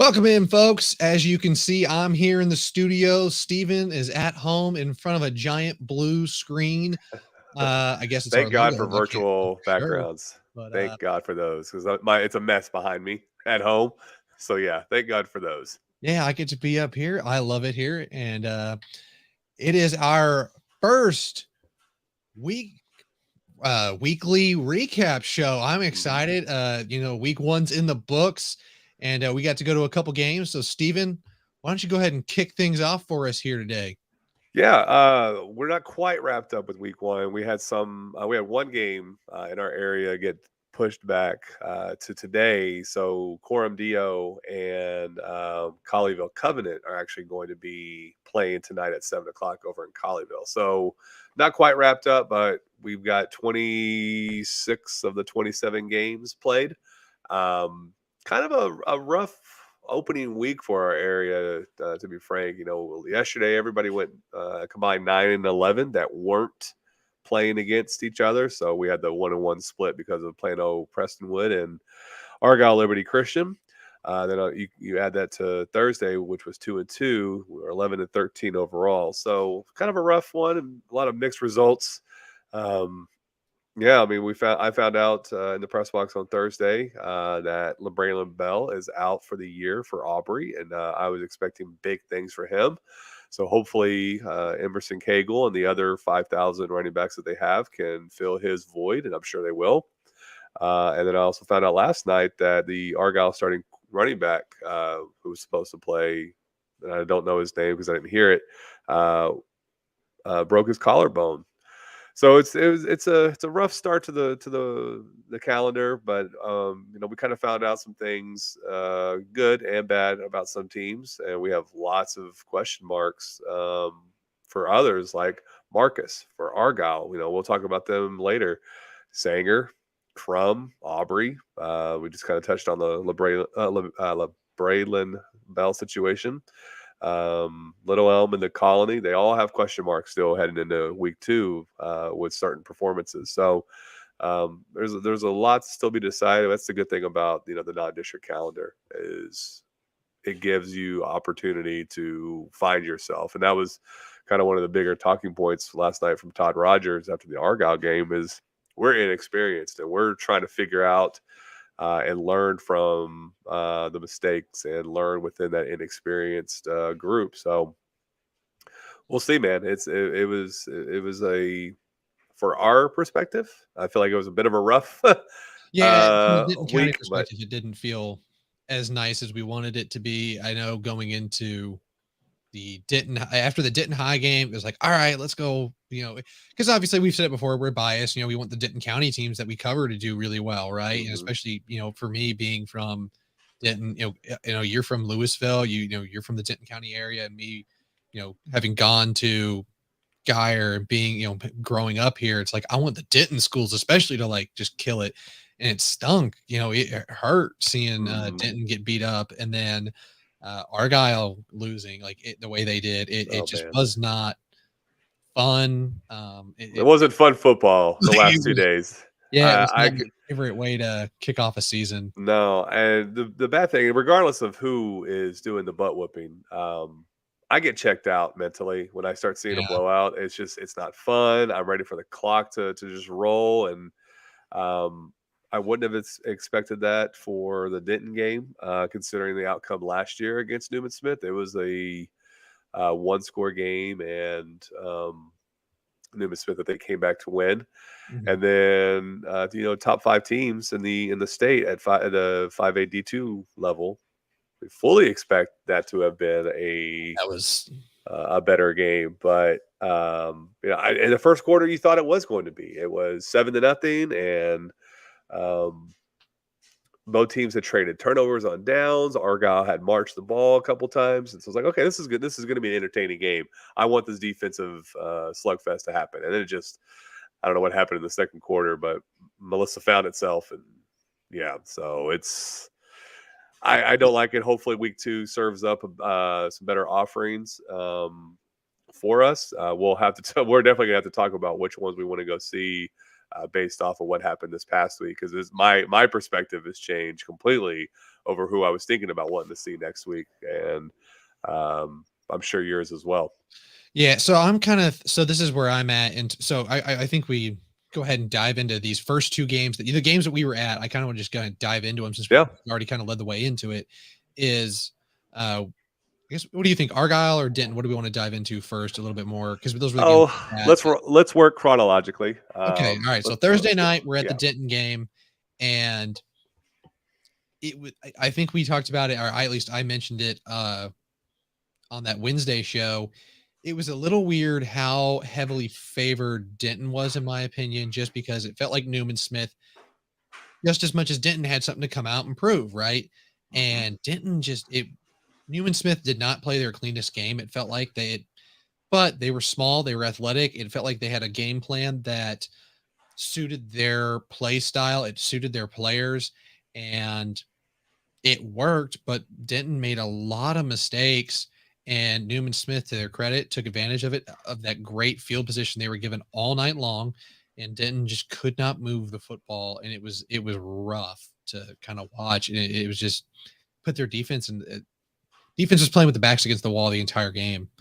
Welcome in, folks. As you can see, I'm here in the studio. Steven is at home in front of a giant blue screen. I guess it's our Thank God logo. for I can't tell virtual for sure, backgrounds. but Thank God for those because it's a mess behind me at home. So yeah, thank God for those. yeah, I get to be up here. I love it here, and it is our first week weekly recap show. I'm Mhm. excited. Week one's in the books, and we got to go to a couple games. So, Steven, why don't you go ahead and kick things off for us here today? Yeah, we're not quite wrapped up with week one. We had one game in our area get pushed back to today. So Coram Dio and Colleyville Covenant are actually going to be playing tonight at 7 o'clock over in Colleyville. So not quite wrapped up, but we've got 26 of the 27 games played. Kind of a rough opening week for our area, to be frank. Yesterday everybody went combined 9-11 that weren't playing against each other. So we had the 1-1 split because of Plano Prestonwood and Argyle Liberty Christian. Then you add that to Thursday, which was 2-2. We were 11-13 overall. So kind of a rough one and a lot of mixed results. Um, yeah, I mean, I found out in the press box on Thursday that LeBraylon Bell is out for the year for Aubrey, and I was expecting big things for him. So hopefully, Emerson Cagle and the other 5,000 running backs that they have can fill his void, and I'm sure they will. And then I also found out last night that the Argyle starting running back, who was supposed to play, and I don't know his name because I didn't hear it, uh, broke his collarbone. So it's a rough start to the calendar, but we kind of found out some things, good and bad, about some teams, and we have lots of question marks for others, like Marcus for Argyle. We'll talk about them later. Sanger, Crum, Aubrey. We just kind of touched on the LeBraylon Bell situation. Little Elm and the Colony, they all have question marks still heading into week two with certain performances. So there's a lot to still be decided. That's the good thing about the non-district calendar is it gives you opportunity to find yourself, and that was kind of one of the bigger talking points last night from Todd Rogers after the Argyle game. Is we're inexperienced and we're trying to figure out and learn from the mistakes and learn within that inexperienced group. So we'll see, man. It was a for our perspective. I feel like it was a bit of a rough Yeah, from the Denton County week, but perspective, it didn't feel as nice as we wanted it to be. I know going into the Denton after the Denton High game, it was like, all right, let's go, because obviously we've said it before, we're biased, we want the Denton County teams that we cover to do really well, right? And mhm. especially, for me being from Denton, you're from Louisville, you're from the Denton County area, and me, having gone to Guyer and being, growing up here, it's like I want the Denton schools especially to like just kill it. And it stunk, it hurt seeing Mhm. Denton get beat up and then Argyle losing like it the way they did. It Oh just man, was not fun. it wasn't fun football the last It two was, days. yeah, it was I not my favorite way to kick off a season. No, and the bad thing, regardless of who is doing the butt whooping, I get checked out mentally when I start seeing a Yeah. blowout. It's not fun. I'm ready for the clock to just roll, and um, I wouldn't have expected that for the Denton game, considering the outcome last year against Newman Smith. It was a one score game, and Newman Smith that they came back to win. Mhm. And then top five teams in the state at the 5A D2 level. We fully expect that to have been That was a better game, but in the first quarter you thought it was going to be. It was 7-0, and um, both teams had traded turnovers on downs. Argyle had marched the ball a couple times, and so I was like, okay, this is good. This is going to be an entertaining game. I want this defensive slugfest to happen, and then it just I don't know what happened in the second quarter, but Melissa found itself, and yeah, so I don't like it. Hopefully, week two serves up some better offerings for us. We'll have to. We're definitely gonna have to talk about which ones we want to go see based off of what happened this past week, because my perspective has changed completely over who I was thinking about wanting to see next week, and I'm sure yours as well. Yeah, so I'm kind of so this is where I'm at, and so I think we go ahead and dive into these first two games that the games that we were at. I kind of want to just kind of dive into them since we Yeah. already kind of led the way into it. Is I guess what do you think, Argyle or Denton? What do we want to dive into first a little bit more? Because those were the games Oh, we were at. let's work chronologically. Okay, all right. So Thursday night we're at the Denton game, and it was I think we talked about it, or at least I mentioned it on that Wednesday show. It was a little weird how heavily favored Denton was, in my opinion, just because it felt like Newman Smith, just as much as Denton, had something to come out and prove, right? Mhm. And Denton Newman Smith did not play their cleanest game. It felt like but they were small, they were athletic. It felt like they had a game plan that suited their play style, it suited their players, and it worked, but Denton made a lot of mistakes. And Newman Smith, to their credit, took advantage of it, of that great field position they were given all night long. And Denton just could not move the football, and it was rough to kind of watch. And it was just put their defense, and defense was playing with the backs against the wall the entire game.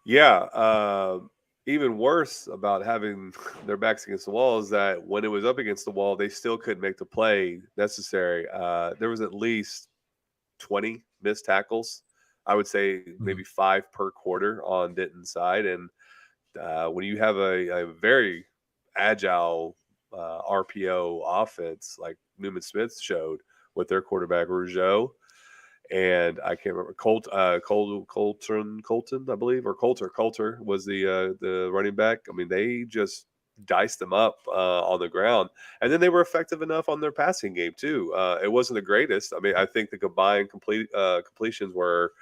Yeah, even worse about having their backs against the wall is that when it was up against the wall, they still couldn't make the play necessary. There was at least 20 missed tackles. I would say Mhm. maybe 5 per quarter on Denton's side, and when you have a very agile RPO offense like Newman Smith showed with their quarterback Rougeau, and I can't remember Colton, I believe, or Coulter was the running back. I mean, they just diced them up on the ground, and then they were effective enough on their passing game too. It wasn't the greatest. I mean, I think the combined completions were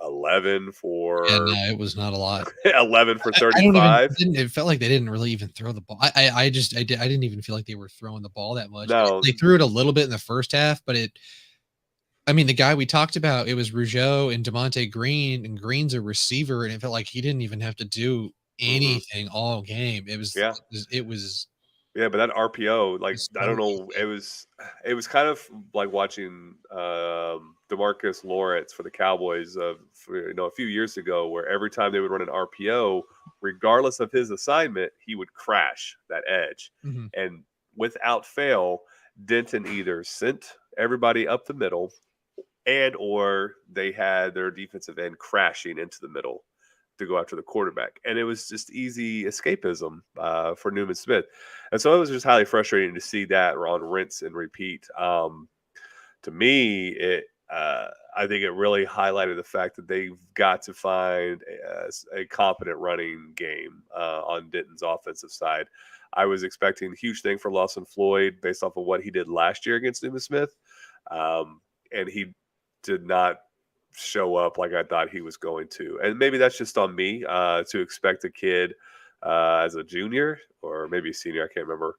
11 And for it was not a lot. 11 for I don't even 35. it felt like they didn't really even throw the ball. I didn't even feel like they were throwing the ball that much. No, They threw it a little bit in the first half, but I mean, the guy we talked about, it was Rougeau and Demonte Green, and Green's a receiver, and it felt like he didn't even have to do hmm anything all game. yeah. It was Yeah, but that RPO, like I so don't know, easy. it was kind of like watching Demarcus Lawrence for the Cowboys for, a few years ago, where every time they would run an RPO, regardless of his assignment, he would crash that edge, Mhm. and without fail, Denton either sent everybody up the middle, and or they had their defensive end crashing into the middle to go after the quarterback. And it was just easy escapism for Newman Smith. And so it was just highly frustrating to see that on rinse and repeat. To me, I think it really highlighted the fact that they've got to find a competent running game on Denton's offensive side. I was expecting a huge thing for Lawson Floyd based off of what he did last year against Newman Smith. And he did not show up like I thought he was going to. And maybe that's just on me to expect a kid as a junior or maybe a senior, I can't remember,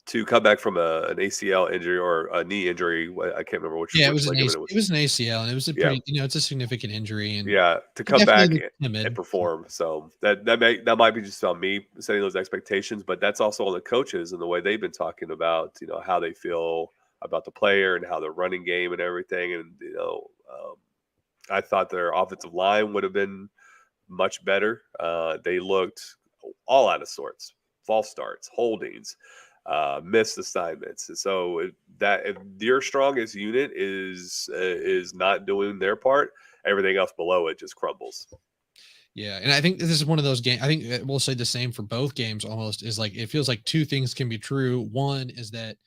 to come back from an ACL injury or a knee injury. I can't remember Yeah, which ligament it it was. was an ACL, and it was a Yeah, pretty, it's a significant injury, and yeah, to he come definitely back looked and timid. perform. So that might be just on me setting those expectations, but that's also on the coaches and the way they've been talking about how they feel about the player and how their running game and everything. And I thought their offensive line would have been much better. They looked all out of sorts, false starts, holdings, missed assignments. And so that if your strongest unit is not doing their part, everything else below it just crumbles. Yeah, and I think this is one of those games. I think we'll say the same for both games. Almost is like it feels like two things can be true. One is that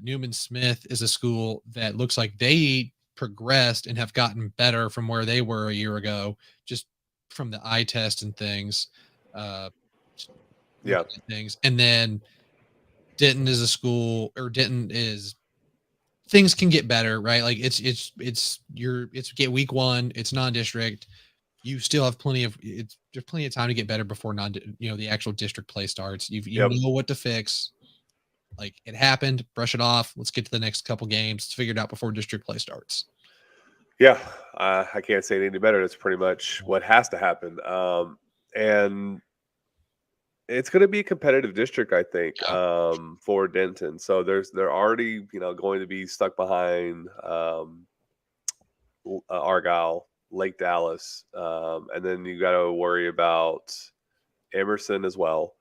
Newman Smith is a school that looks like they progressed and have gotten better from where they were a year ago, just from the eye test and things, uh, Yeah, looking at things. And then Denton is a school, or Denton is, things can get better, right? Like it's get week one, it's non-district. You still have there's plenty of time to get better before the actual district play starts. You yep, know what to fix. Like, it happened, brush it off. Let's get to the next couple games. Let's figure it out before district play starts. yeah. I can't say it any better. That's pretty much what has to happen. And It's going to be a competitive district, I think, Yeah. for Denton. So they're already going to be stuck behind Argyle, Lake Dallas, and then you got to worry about Emerson as well.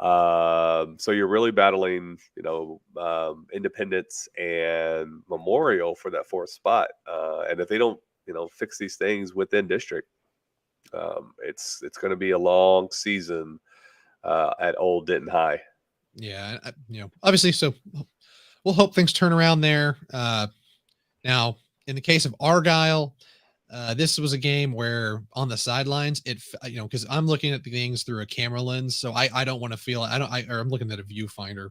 So you're really battling, Independence and Memorial for that fourth spot. And if they don't, fix these things within district, it's going to be a long season at Old Denton High. Yeah, obviously, so we'll hope things turn around there. Now, in the case of Argyle, this was a game where on the sidelines, because I'm looking at the things through a camera lens, so I don't want to feel or I'm looking at a viewfinder,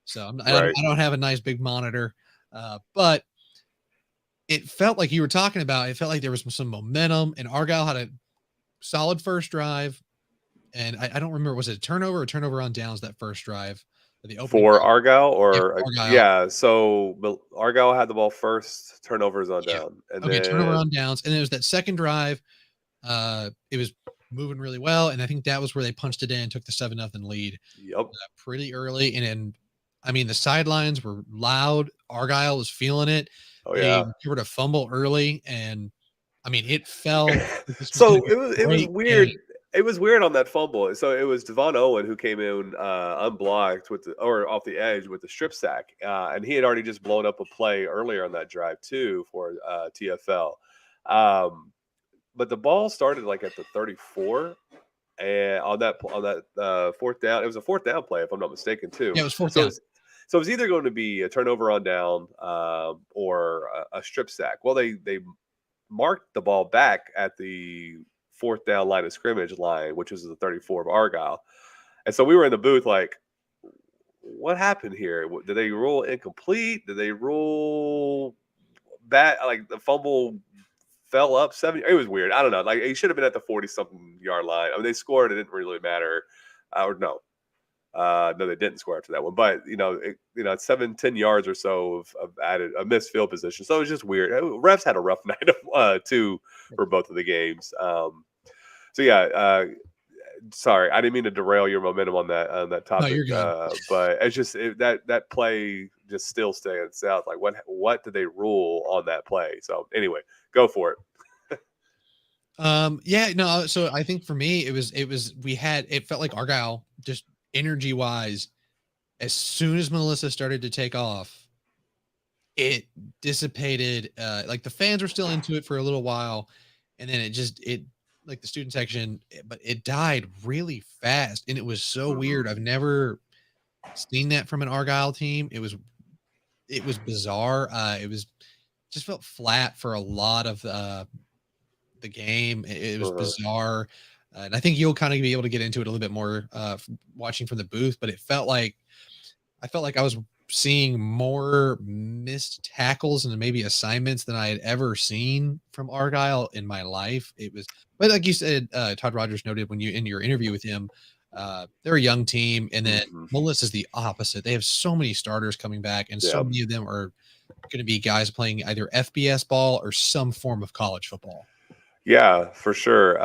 so Right. I don't have a nice big monitor, but it felt like you were talking about. It felt like there was some momentum, and Argyle had a solid first drive, and I don't remember, was it a turnover or turnover on downs that first drive, the opening For drive? Argyle Yeah, or for Argyle. yeah, so Argyle had the ball first, turnovers on Yeah. down, and Okay, turnover on then downs, and it was that second drive. It was moving really well, and I think that was where they punched it in, took the 7-0 lead yep, pretty early. And then, I mean, the sidelines were loud. Argyle was feeling it. oh They yeah. recovered a fumble early, and I mean, it felt like this was going to So be it a was great game. weird. It was weird on that fumble. So it was Devon Owen who came in unblocked or off the edge with the strip sack, and he had already just blown up a play earlier on that drive too for TFL. Um, but the ball started like at the 34, and on that fourth down, it was a fourth down play if I'm not mistaken too. Yeah, it was fourth So down. it's so it's either going to be a turnover on down or a strip sack. Well, they marked the ball back at the fourth down line of scrimmage line, which was the 34 of Argyle. And so we were in the booth like, what happened here? Did they rule incomplete? Did they rule bad? Like the fumble fell up 70. It was weird. I don't know. Like he should have been at the 40 something yard line. I mean, they scored. It didn't really matter. Or no. No, they didn't score after that one, but it's 7-10 yards or so of added a missed field position. So it was just weird. Refs had a rough night too for both of the games. So yeah, sorry, I didn't mean to derail your momentum on that No, topic, you're good. but it's just that play just still stands out. Like what did they rule on that play? So anyway, go for it. Yeah, no, so I think for me, it felt like Argyle, just energy wise, as soon as Melissa started to take off, it dissipated. Like the fans were still into it for a little while, and then it like the student section, but it died really fast, and it was so Mhm. weird. I've never seen that from an Argyle team. It was bizarre. It was just felt flat for a lot of the game. It was Uh-huh. bizarre. And I think you'll kind of be able to get into it a little bit more watching from the booth, but I felt like I was seeing more missed tackles and maybe assignments than I had ever seen from Argyle in my life. But like you said, Todd Rogers noted when you in your interview with him, they're a young team, and then Mhm. Melissa's the opposite. They have so many starters coming back, and so Yeah. many of them are going to be guys playing either FBS ball or some form of college football. Yeah, for sure.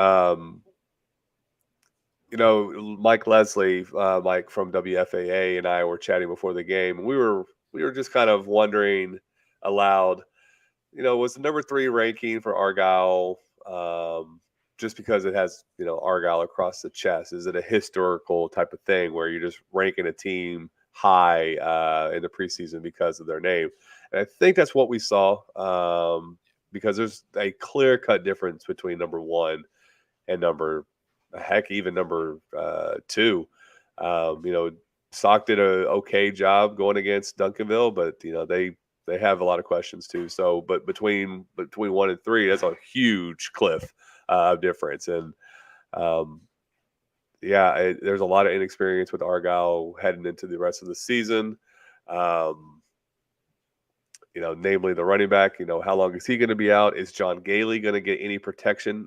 Mike Leslie, Mike from WFAA, and I were chatting before the game. We were just kind of wondering aloud. Was the number 3 ranking for Argyle just because it has Argyle across the chest? Is it a historical type of thing where you're just ranking a team high in the preseason because of their name? And I think that's what we saw because there's a clear cut difference between number 1 and even number 2. You know, Sock did a okay job going against Duncanville, but they have a lot of questions too. So, but between 1 and 3, that's a huge cliff of difference. And um, yeah, there's a lot of inexperience with Argyle heading into the rest of the season. Um, namely the running back. How long is he going to be out? Is John Gailey going to get any protection?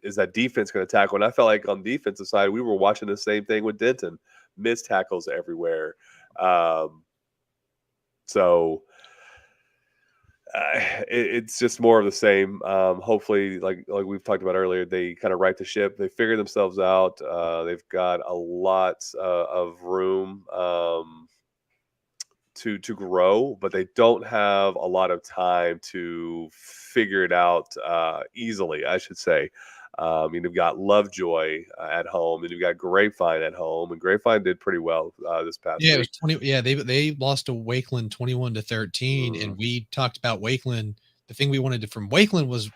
Is that defense going to tackle? And I felt like on the defensive side, we were watching the same thing with Denton, missed tackles everywhere. So It's just more of the same. Hopefully, like we've talked about earlier, they kind of right the ship. They figure themselves out. They've got a lot of room to grow, but they don't have a lot of time to figure it out easily, I should say. You've got Lovejoy at home, and you've got Grapevine at home, and Grapevine did pretty well this past Yeah, it was week. 20. Yeah, they lost to Wakeland 21-13, Mhm. and we talked about Wakeland. The thing we wanted to, from Wakeland was,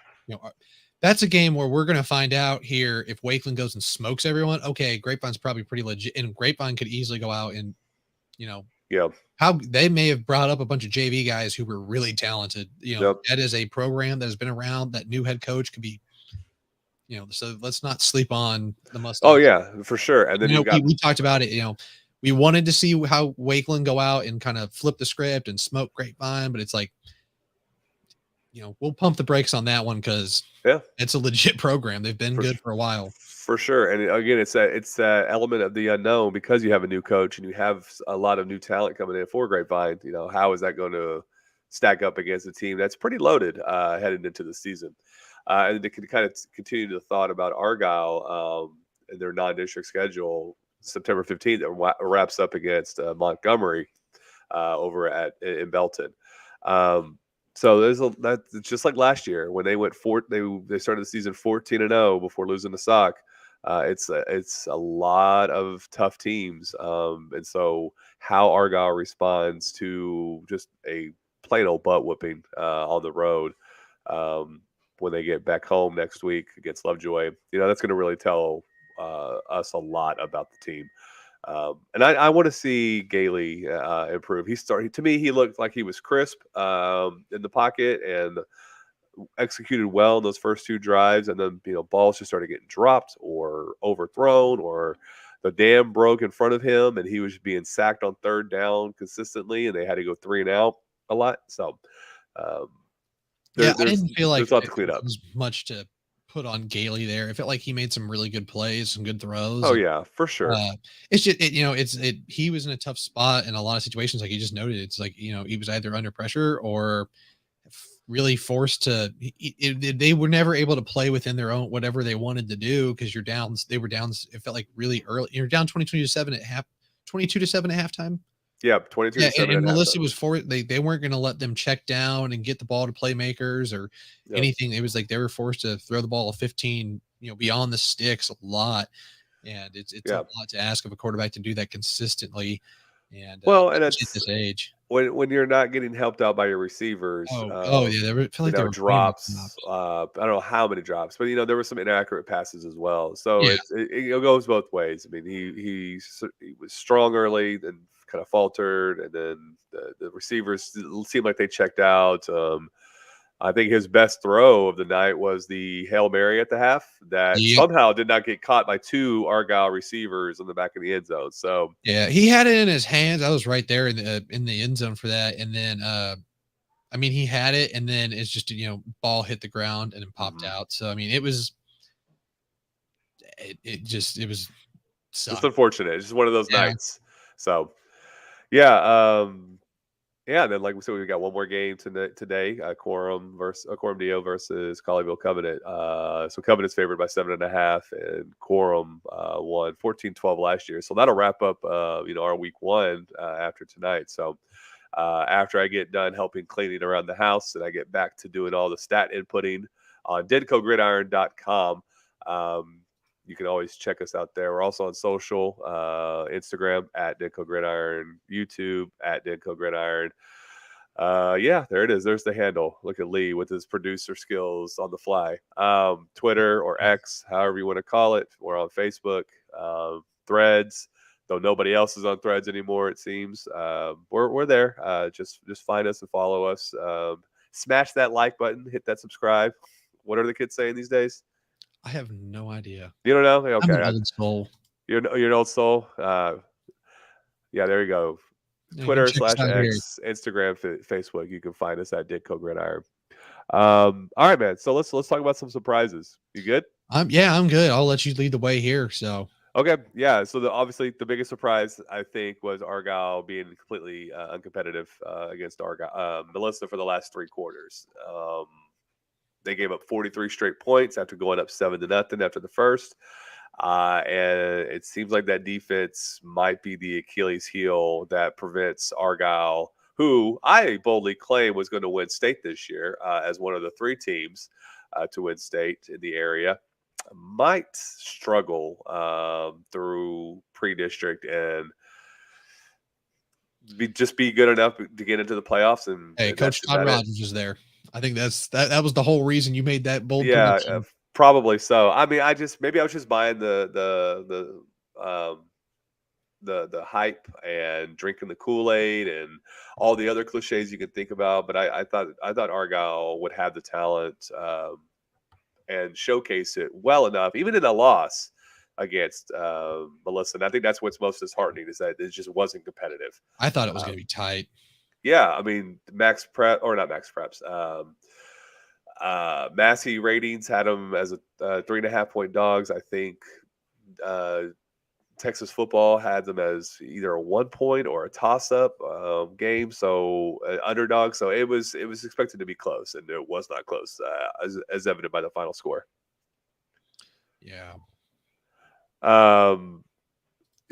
that's a game where we're going to find out here if Wakeland goes and smokes everyone. Okay, Grapevine's probably pretty legit, and Grapevine could easily go out and, you know, Yeah. how they may have brought up a bunch of JV guys who were really talented. Yep. That is a program that has been around. That new head coach could be, so let's not sleep on the Oh Mustangs. yeah, for sure. And then you've got We talked about it. We wanted to see how Wakeland go out and kind of flip the script and smoke Grapevine, but it's like, we'll pump the brakes on that one because yeah, it's a legit program. They've been for good for a while. for sure. And again, it's that element of the unknown because you have a new coach and you have a lot of new talent coming in for Grapevine. How is that going to stack up against a team that's pretty loaded headed into the season? And to kind of continue the thought about Argyle and their non-district schedule, September 15th wraps up against Montgomery over in Belton. So that's just like last year when they went they started the season 14-0 before losing to Sock. It's a lot of tough teams, and so how Argyle responds to just a plain old butt whooping on the road when they get back home next week against Lovejoy, that's going to really tell us a lot about the team. And I want to see Gailey improve. To me, he looked like he was crisp in the pocket and executed well in those first two drives. And then, balls just started getting dropped or overthrown, or the dam broke in front of him and he was being sacked on third down consistently and they had to go 3-and-out a lot. So Yeah, I there's didn't feel like a lot to it clean up. was much to put on Gailey there. I felt like he made some really good plays, some good throws. Oh And, yeah, for sure. it's just, he was in a tough spot in a lot of situations. Like you just noted, it's like, he was either under pressure or really forced to, they were never able to play within their own, whatever they wanted to do. Cause they were down. It felt like really early. You're down 22-7 at 22-7 at halftime. Yeah, 22 Yeah, to 7 and at Melissa halftime. was they weren't gonna let them check down and get the ball to playmakers or Yep. anything. It was like they were forced to throw the ball 15, beyond the sticks a lot. And it's a Yeah. lot to ask of a quarterback to do that consistently. And Well, and especially at it's this age. when you're not getting helped out by your receivers, Yeah, I feel like they were playing with drops. drops. I don't know how many drops, but there were some inaccurate passes as well. So Yeah, it goes both ways. I mean, he was strong early, then kind of faltered, and then the receivers seemed like they checked out. I think his best throw of the night was the Hail Mary at the half that yep. somehow did not get caught by two Argyle receivers in the back of the end zone. So Yeah, he had it in his hands. I was right there in the end zone for that. And then I mean, he had it, and then it's just ball hit the ground and then popped mhm. out. So I mean, it was it was Just sucked. unfortunate. It's just one of those Yeah. nights. So yeah, yeah. And then like we said, we got one more game today. Quorum Dio versus Colleyville Covenant. So Covenant's favored by 7.5, and Quorum won 14-12 last year. So that'll wrap up our week one after tonight. So after I get done helping cleaning around the house and I get back to doing all the stat inputting on DenkoGridiron.com. You can always check us out there. We're also on social, Instagram at Denko Gridiron, YouTube at Denko Gridiron. Yeah, there it is. There's the handle. Look at Lee with his producer skills on the fly. Twitter or X, however you want to call it. We're on Facebook, Threads. Though nobody else is on Threads anymore, it seems. We're there. Just find us and follow us. Smash that like button. Hit that subscribe. What are the kids saying these days? I have no idea. You don't know? I'm an Okay. old soul. You're an old soul. Yeah, there you go. Yeah, you can Twitter check us out here. /X, Instagram, Facebook. You can find us at Ditko Gridiron. All right, man. So let's talk about some surprises. You good? I'm good. I'll let you lead the way here. So Okay, yeah. So obviously the biggest surprise I think was Argyle being completely uncompetitive against Argyle Melissa for the last 3 quarters. They gave up 43 straight points after going up 7-0 after the first. And it seems like that defense might be the Achilles heel that prevents Argyle, who I boldly claim was going to win state this year as one of the 3 teams to win state in the area, might struggle through pre-district and just be good enough to get into the playoffs. And Hey, that's Coach Todd about it. Rogers is there. I think that was the whole reason you made that bold Yeah, prediction. probably so. I mean, maybe I was just buying the hype and drinking the Kool-Aid and all the other cliches you can think about. But I thought Argyle would have the talent and showcase it well enough, even in a loss against Melissa. And I think that's what's most disheartening is that it just wasn't competitive. I thought it was Um, going to be tight. yeah, I mean, Max Prep or not Max Preps. Massey ratings had them as a 3.5 point dogs. I think uh, Texas football had them as either a 1 point or a toss-up game, so underdog. So it was expected to be close, and it was not close, as evident by the final score. Yeah.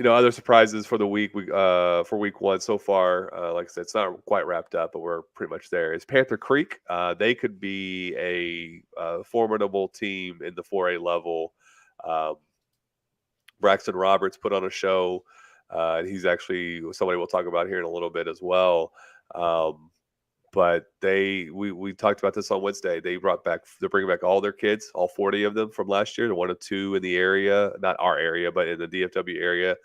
Other surprises for the week. For week 1 so far, like I said, it's not quite wrapped up, but we're pretty much there. Is Panther Creek? They could be a formidable team in the 4A level. Braxton Roberts put on a show. He's actually somebody we'll talk about here in a little bit as well. But we talked about this on Wednesday. They're bringing back all their kids, all 40 of them from last year. They're 1 of 2 in the area, not our area, but in the DFW area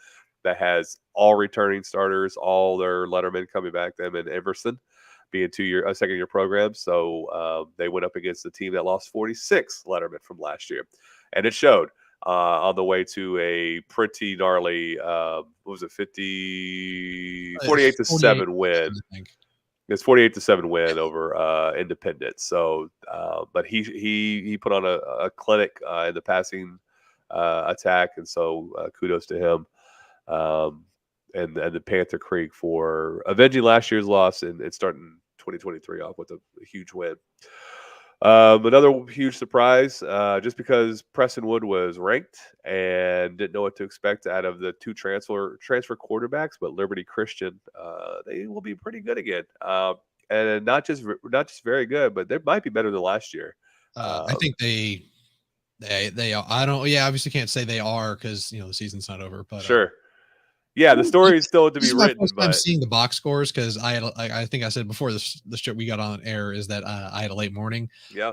that has all returning starters, all their lettermen coming back. Them and Everson being a second-year program. So they went up against the team that lost 46 lettermen from last year, and it showed. On the way to a pretty gnarly, what was it, 48-7 win. I think. It's 48-7 win over Independence. So, but he put on a clinic in the passing attack, and so kudos to him. And the Panther Creek for avenging last year's loss and starting 2023 off with a huge win. Another huge surprise, just because Prestonwood was ranked and didn't know what to expect out of the 2 transfer quarterbacks, but Liberty Christian, they will be pretty good again, and not just very good, but they might be better than last year. I think they are. I don't. Yeah, obviously can't say they are because the season's not over. But sure, yeah, the story is still to this be is my written, first time but seeing the box scores because I think I said before the trip we got on air is that I had a late morning. yeah,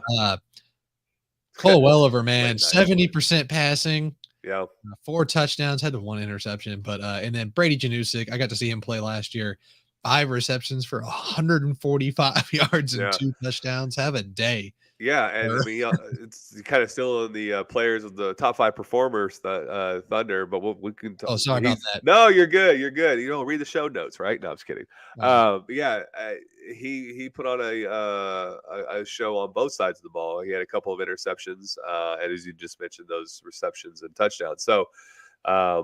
Cole Welliver, man, Late night. 70% passing, yeah, 4 touchdowns, had the 1 interception, but and then Brady Janusik, I got to see him play last year. 5 receptions for 145 yards and Yeah. 2 touchdowns. Have a day. yeah, and I mean, it's kind of still in the players of the top 5 performers, Thunder. But we can talk. Oh, sorry about that. No, you're good. You're good. You don't read the show notes, right? No, I'm just kidding. Wow. Yeah, he put on a show on both sides of the ball. He had a couple of interceptions, and as you just mentioned, those receptions and touchdowns. So, they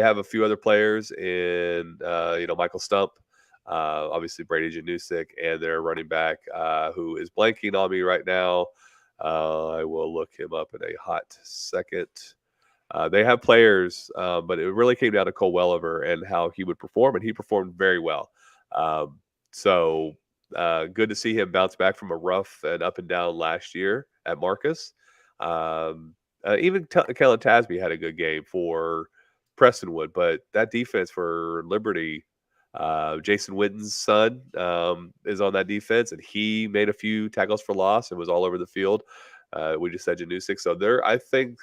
have a few other players in Michael Stump. Obviously Brady Janusik and their running back, who is blanking on me right now. I will look him up in a hot second. They have players, but it really came down to Cole Welliver and how he would perform, and he performed very well. So good to see him bounce back from a rough and up and down last year at Marcus. Even Kellen Tasby had a good game for Prestonwood, but that defense for Liberty, Jason Witten's son is on that defense, and he made a few tackles for loss and was all over the field. We just said Janusik. So I think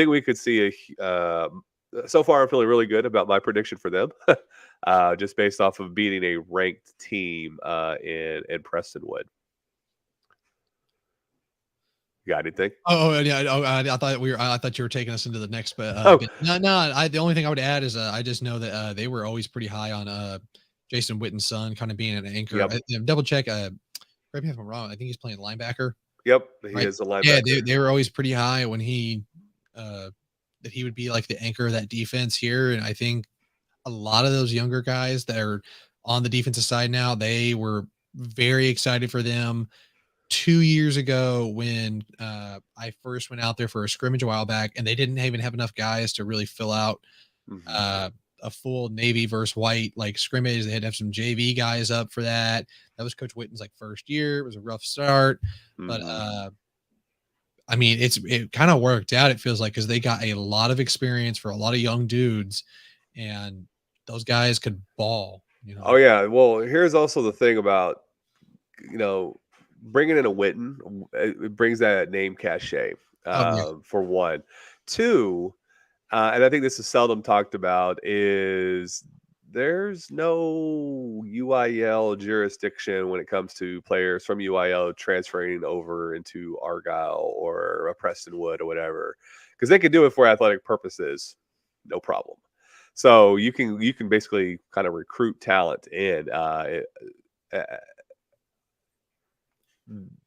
we could see so far I'm feeling really good about my prediction for them, just based off of beating a ranked team in Prestonwood. You got anything? Oh yeah. I thought you were taking us into the next, but bit. No. The only thing I would add is I just know that they were always pretty high on Jason Witten's son, kind of being an anchor. Yep. Double check. Correct me if I'm wrong. I think he's playing linebacker. Yep, he Right? is a linebacker. Yeah, they were always pretty high when he that he would be like the anchor of that defense here. And I think a lot of those younger guys that are on the defensive side now, they were very excited for them 2 years ago when I first went out there for a scrimmage a while back, and they didn't even have enough guys to really fill out Mhm. uh, a full Navy versus white like scrimmage. They had to have some JV guys up for that. That was Coach Witten's like first year. It was a rough start, but Mhm. I mean, it kind of worked out. It feels like because they got a lot of experience for a lot of young dudes, and those guys could ball. You Oh know. yeah. Well, here's also the thing about you know bringing in a Witten. It brings that name cachet. Oh yeah. For one, two, and I think this is seldom talked about. Is there's no UIL jurisdiction when it comes to players from UIL transferring over into Argyle or a Prestonwood or whatever, because they can do it for athletic purposes, no problem. So you can basically kind of recruit talent in uh,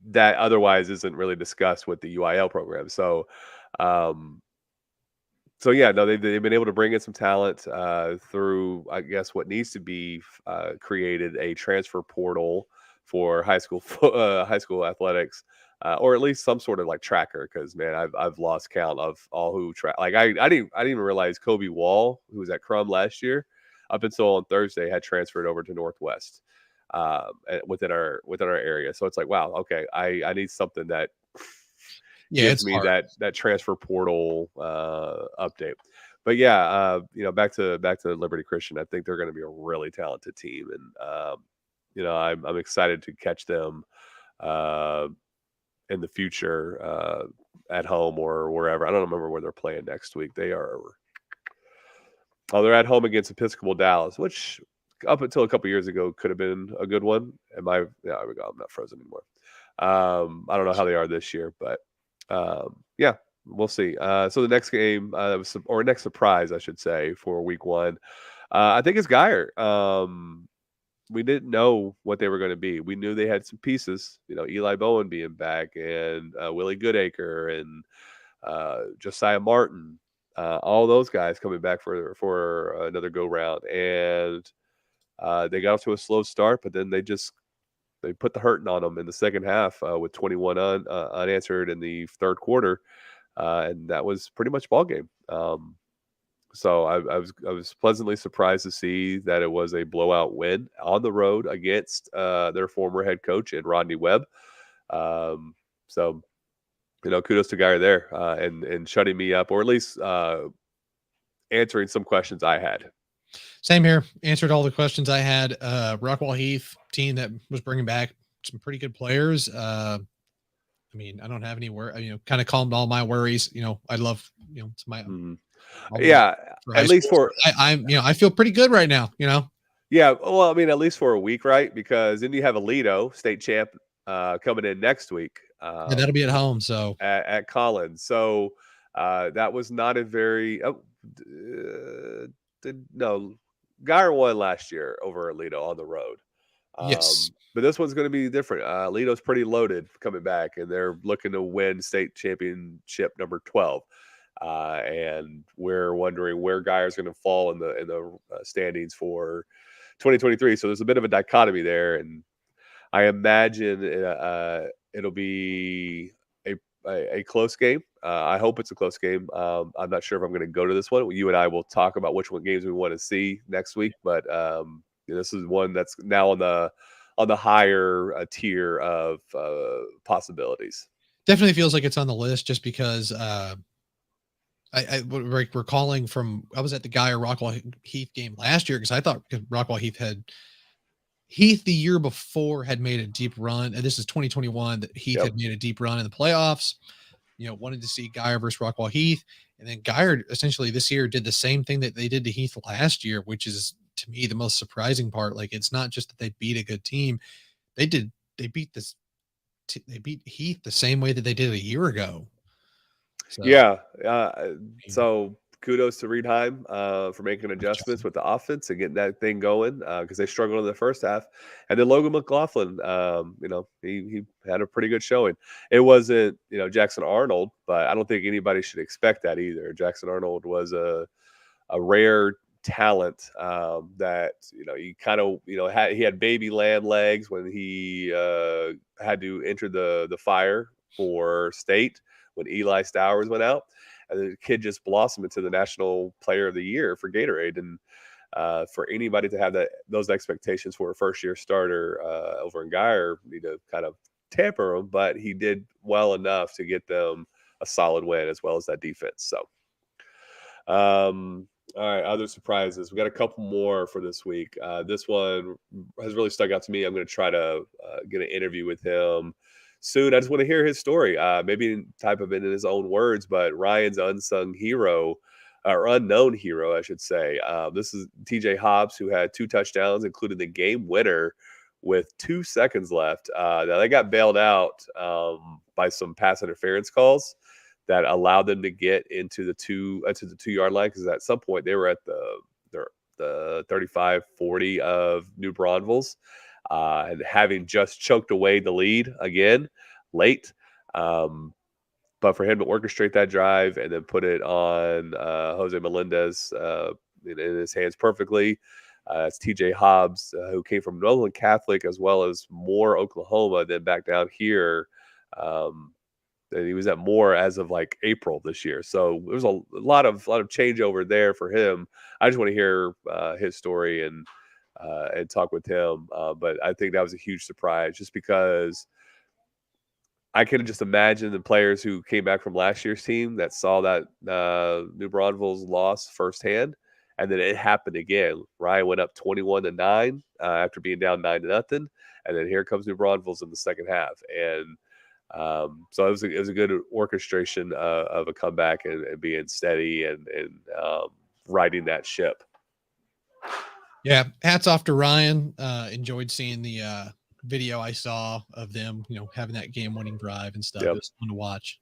that otherwise isn't really discussed with the UIL program. Um, so yeah, no, they've been able to bring in some talent through, I guess, what needs to be created a transfer portal for high school athletics, or at least some sort of like tracker. Because man, I've lost count of all who track. Like I didn't even realize Kobe Wall, who was at Crum last year, up until on Thursday, had transferred over to Northwest within our area. So it's like, wow, okay, I need something that Yeah, gives it's me hard. that transfer portal update. But yeah, back to Liberty Christian. I think they're going to be a really talented team, and I'm excited to catch them uh, in the future at home or wherever. I don't remember where they're playing next week. They're at home against Episcopal Dallas, which up until a couple years ago could have been a good one. Yeah, there we go. I'm not frozen anymore. I don't know how they are this year, but yeah, we'll see. So the next game, or next surprise, I should say, for week one, I think it's Geyer. We didn't know what they were going to be. We knew they had some pieces, Eli Bowen being back and Willie Goodacre and Josiah Martin, all those guys coming back for another go round, and they got off to a slow start, but then they put the hurting on them in the second half with 21 unanswered in the third quarter, and that was pretty much ball game. So I was pleasantly surprised to see that it was a blowout win on the road against their former head coach in Rodney Webb. Um, so kudos to Guy there and shutting me up, or at least answering some questions I had. Same here. Answered all the questions I had. Rockwall Heath team that was bringing back some pretty good players. I mean, I don't have any kind of calmed all my worries. I love, it's my Mhm. all the Yeah, for high at least school. So for I feel pretty good right now. yeah. Well, I mean, at least for a week, right? Because then you have Alito, state champ, coming in next week. Yeah, that'll be at home. So At Collins. So that was not a very no Geyer won last year over Alito on the road. yes, But this one's going to be different. Alito's pretty loaded coming back, and they're looking to win state championship number 12. And we're wondering where Geyer's going to fall in the standings for 2023. So there's a bit of a dichotomy there, and I imagine it'll be a close game. I hope it's a close game. I'm not sure if I'm going to go to this one. You and I will talk about which one games we want to see next week, but this is one that's now on the higher tier of possibilities. definitely feels like it's on the list just because we're recalling from I was at the Guy or Rockwall Heath game last year because I thought Rockwall Heath the year before had made a deep run, and this is 2021 that Heath Yep. had made a deep run in the playoffs. Wanted to see Geyer versus Rockwall Heath, and then Geyer essentially this year did the same thing that they did to Heath last year, which is to me the most surprising part. Like it's not just that they beat a good team; they did they beat this they beat Heath the same way that they did a year ago. So Yeah. I mean, So kudos to Reed Heim for making adjustments with the offense and getting that thing going because they struggled in the first half. And then Logan McLaughlin, he had a pretty good showing. It wasn't, Jackson Arnold, but I don't think anybody should expect that either. Jackson Arnold was a rare talent that he kind of he had baby lamb legs when he had to enter the fire for state when Eli Stowers went out, and the kid just blossomed into the National Player of the Year for Gatorade. And for anybody to have those expectations for a first-year starter over in Geyer, need to kind of tamper him, but he did well enough to get them a solid win as well as that defense. So, all right, other surprises. We got a couple more for this week. This one has really stuck out to me. I'm going to try to get an interview with him soon. I just want to hear his story, maybe type of it in his own words, but Ryan's unsung hero, or unknown hero, I should say. This is TJ Hobbs, who had 2 touchdowns, including the game winner with 2 seconds left. Now they got bailed out by some pass interference calls that allowed them to get into the 2-yard line, because at some point they were at the 35-40 of New Braunfels, and having just choked away the lead again late. But for him to orchestrate that drive and then put it on Jose Melendez in his hands perfectly. It's TJ Hobbs, who came from Nolan Catholic as well as Moore, Oklahoma, then back down here. And he was at Moore as of like April this year. So there was a lot of changeover there for him. I just want to hear his story and talk with him. But I think that was a huge surprise, just because I can just imagine the players who came back from last year's team that saw that New Braunfels loss firsthand, and then it happened again. Ryan went up 21-9 after being down 9-0, and then here comes New Braunfels in the second half. And so it was a good orchestration of a comeback and being steady and riding that ship. Yeah, hats off to Ryan. Enjoyed seeing the video I saw of them, having that game-winning drive and stuff. Yep. It was fun to watch.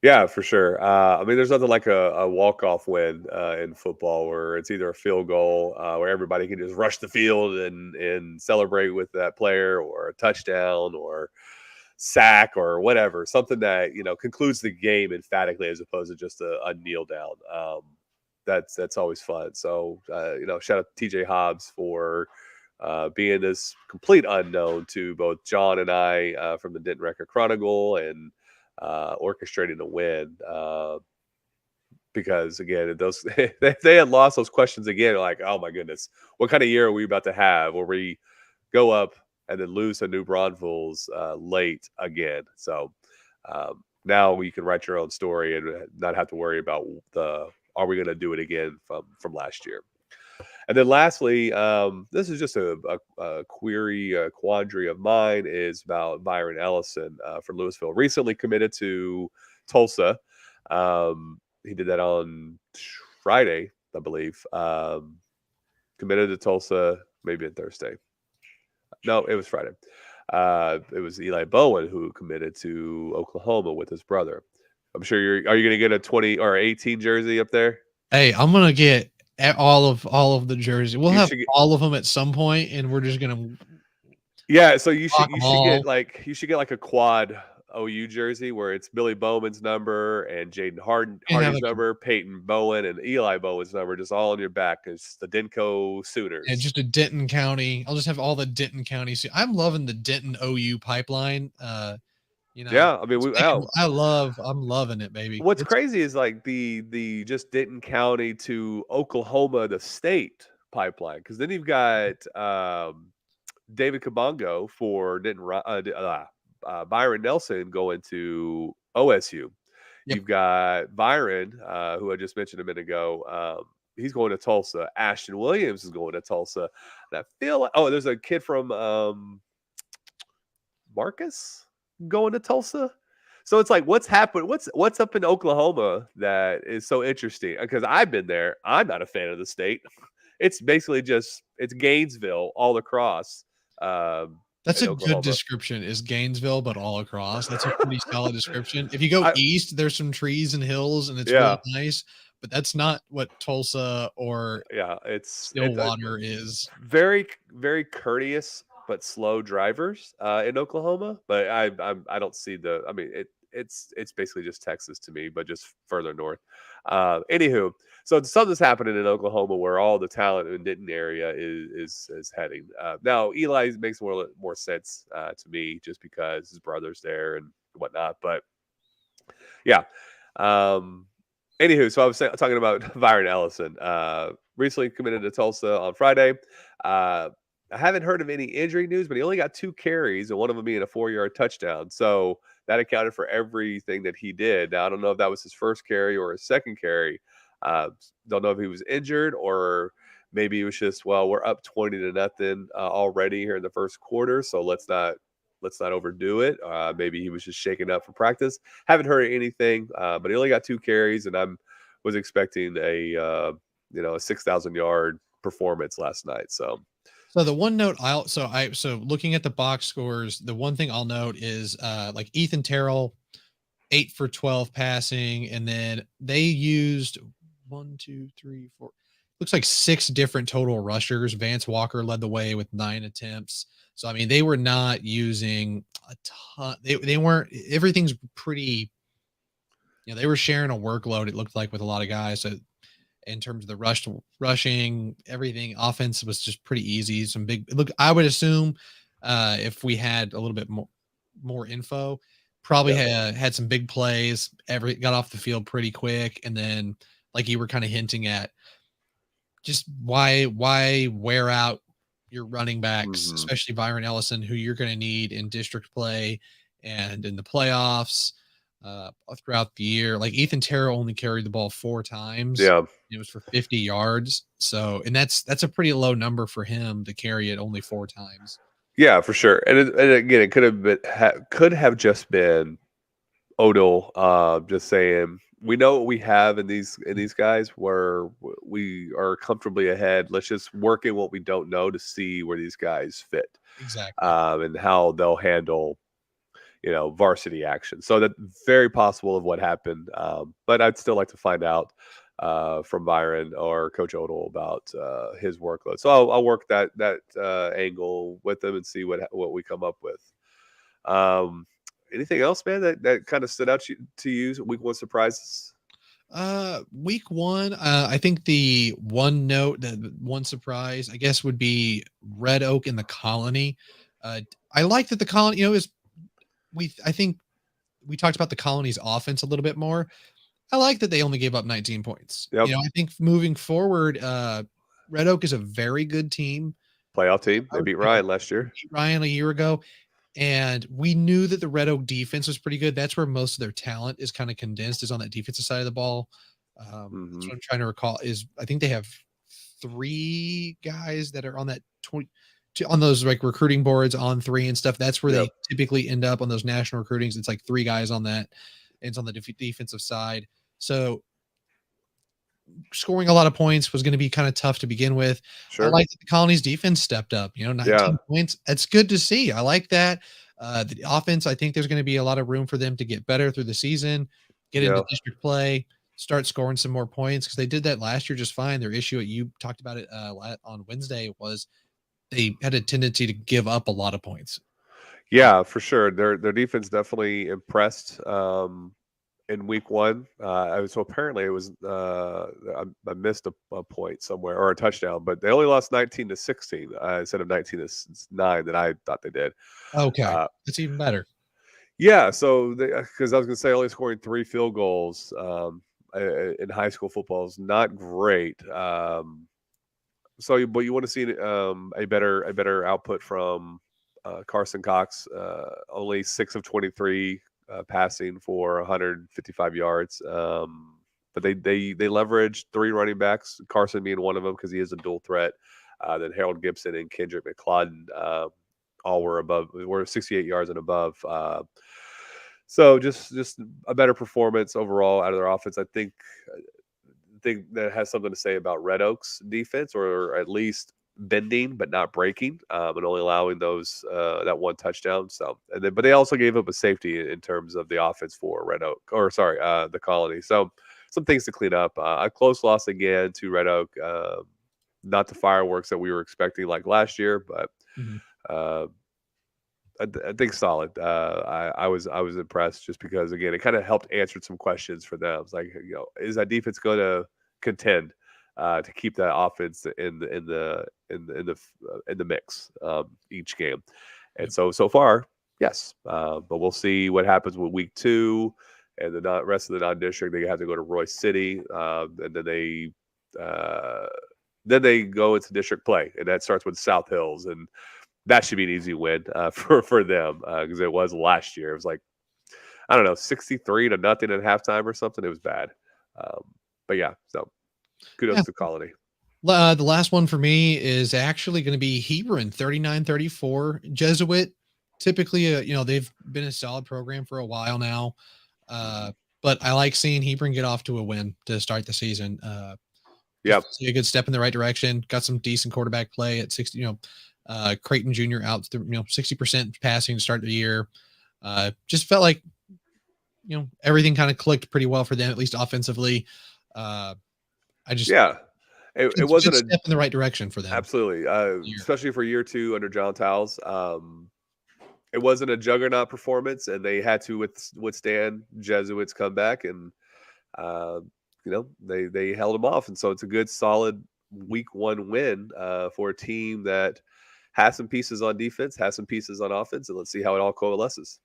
Yeah, for sure. I mean, there's nothing like a walk-off win in football where it's either a field goal where everybody can just rush the field and celebrate with that player, or a touchdown, or sack, or whatever, something that concludes the game emphatically as opposed to just a kneel down. That's always fun. So shout out to TJ Hobbs for being this complete unknown to both John and I from the Denton Record Chronicle, and orchestrating a win. Because again, those if they had lost those questions again, like, oh my goodness, what kind of year are we about to have where we go up and then lose to New Braunfels late again? So now you can write your own story and not have to worry about are we going to do it again from last year. And then lastly, this is just a quandary of mine, is about Byron Ellison from Louisville. Recently committed to Tulsa. He did that on Friday, I believe. Committed to Tulsa, maybe on Thursday. No, it was Friday. It was Eli Bowen who committed to Oklahoma with his brother. I'm sure are you going to get a 20 or 18 jersey up there? Hey, I'm going to get all of the jerseys. We'll have all of them at some point, and we're just going to. Yeah, so you should get like a quad OU jersey where it's Billy Bowman's number and Jaden Hardy's number, Peyton Bowen and Eli Bowen's number, just all on your back. It's the Denko Sooners. And just a Denton County. I'll just have all the Denton County. I'm loving the Denton OU pipeline. Yeah, I mean, I'm loving it, baby. What's crazy is like the just Denton County to Oklahoma, the state pipeline, because then you've got David Kabongo for Denton, Byron Nelson going to OSU. Yep. You've got Byron, who I just mentioned a minute ago. He's going to Tulsa. Ashton Williams is going to Tulsa. And I feel like, there's a kid from Marcus going to Tulsa. So it's like, what's happened? What's up in Oklahoma that is so interesting? Because I've been there. I'm not a fan of the state. It's basically it's Gainesville all across. That's a Oklahoma. Good description, is Gainesville, but all across. That's a pretty solid description. If you go east, there's some trees and hills, and it's really nice. but that's not what Tulsa or Yeah, it's Stillwater is. very courteous but slow drivers in Oklahoma. But I don't see the. I mean, it's basically just Texas to me, but just further north. Anywho, so something's happening in Oklahoma where all the talent in Denton area is heading. Now Eli makes more sense to me just because his brother's there and whatnot. But yeah. Um, Anywho, so I was talking about Byron Ellison. Recently committed to Tulsa on Friday. Uh, I haven't heard of any injury news, but he only got 2 carries, and one of them being a 4-yard touchdown. So that accounted for everything that he did. Now I don't know if that was his first carry or his second carry. Uh, don't know if he was injured or maybe it was just, well, we're up 20-0 already here in the first quarter, so let's not overdo it. Maybe he was just shaken up for practice. Haven't heard anything, but he only got 2 carries, and was expecting a 6,000 yard performance last night. So So the one note so looking at the box scores, the one thing I'll note is like Ethan Terrell, 8 for 12 passing, and then they used 1, 2, 3, 4. Looks like 6 different total rushers. Vance Walker led the way with 9 attempts. So I mean, they were not using a ton. They weren't. Everything's pretty. They were sharing a workload. It looked like with a lot of guys. So in terms of the rushing, everything, offense was just pretty easy. Some big look. I would assume if we had a little bit more info, probably had some big plays. Got off the field pretty quick, and then like you were kind of hinting at, just why wear out your running backs, especially Byron Ellison, who you're going to need in district play and in the playoffs throughout the year. Like Ethan Terrell only carried the ball 4 times. yeah, It was for 50 yards. So, and that's a pretty low number for him to carry it only 4 times. yeah, for sure. And again, it could have just been Odell just saying, we know what we have in these guys where we are comfortably ahead. Let's just work in what we don't know to see where these guys fit. Exactly. And how they'll handle varsity action. So that's very possible of what happened. But I'd still like to find out from Byron or Coach Odell about his workload. So I'll work that angle with them and see what we come up with. Anything else, man, that kind of stood out to you? Week 1 surprises? Week 1, I think the one surprise, I guess, would be Red Oak in the Colony. I like that the Colony, I think we talked about the Colony's offense a little bit more. I like that they only gave up 19 points. Yep. I think moving forward, Red Oak is a very good team. Playoff team. They beat Ryan last year. Beat Ryan a year ago. And we knew that the Red Oak defense was pretty good. That's where most of their talent is kind of condensed, is on that defensive side of the ball. That's what I'm trying to recall. Is I think they have 3 guys that are on that 20 on those like recruiting boards on 3 and stuff. That's where they typically end up on those national recruitings. It's like 3 guys on that. It's on the defensive side. So scoring a lot of points was going to be kind of tough to begin with. Sure. I like that the Colony's defense stepped up, 19 points. That's good to see. I like that. The offense, I think there's going to be a lot of room for them to get better through the season, get into district play, start scoring some more points, because they did that last year just fine. Their issue, you talked about it on Wednesday, was they had a tendency to give up a lot of points. Yeah, for sure. Their defense definitely impressed in week 1. So apparently it was I missed a point somewhere or a touchdown, but they only lost 19-16 instead of 19-9 that I thought they did. Okay, that's even better. Yeah, so because I was going to say only scoring 3 field goals in high school football is not great. But you want to see a better output from Carson Cox. Only 6 of 23 passing for 155 yards. But they leveraged 3 running backs, Carson being one of them because he is a dual threat. Then Harold Gibson and Kendrick McClouden all were 68 yards and above. So just a better performance overall out of their offense. I think that has something to say about Red Oak's defense, or at least bending but not breaking, and only allowing that 1 touchdown. So, but they also gave up a safety in terms of the offense for Red Oak, the Colony. So some things to clean up. A close loss again to Red Oak. Not the fireworks that we were expecting like last year, but Mhm. uh, I think solid. I was impressed just because again it kind of helped answer some questions for them. It's like is that defense going to contend to keep that offense in the mix each game? And Yep. so far, yes. But we'll see what happens with week 2 and the rest of the non-district. They have to go to Royce City, and uh, then they go into district play, and that starts with South Hills and that should be an easy win for them because it was last year. It was like I don't know, 63-0 at halftime or something. It was bad, um, but yeah. So kudos Yeah. to Colony. The last one for me is actually going to be Hebron 39-34. Jesuit, typically, they've been a solid program for a while now. Mhm. But I like seeing Hebron get off to a win to start the season. Yeah, Just a good step in the right direction. Got some decent quarterback play at 60, Creighton Jr. out, 60% passing to start the year. Just felt like, everything kind of clicked pretty well for them, at least offensively. Uh, I just, yeah. It good wasn't a step in the right direction for them. absolutely, Year. especially for year 2 under John Towles. It wasn't a juggernaut performance, and they had to withstand Jesuits' comeback, and uh, they held them off, and so it's a good solid week 1 win for a team that has some pieces on defense, has some pieces on offense, and let's see how it all coalesces.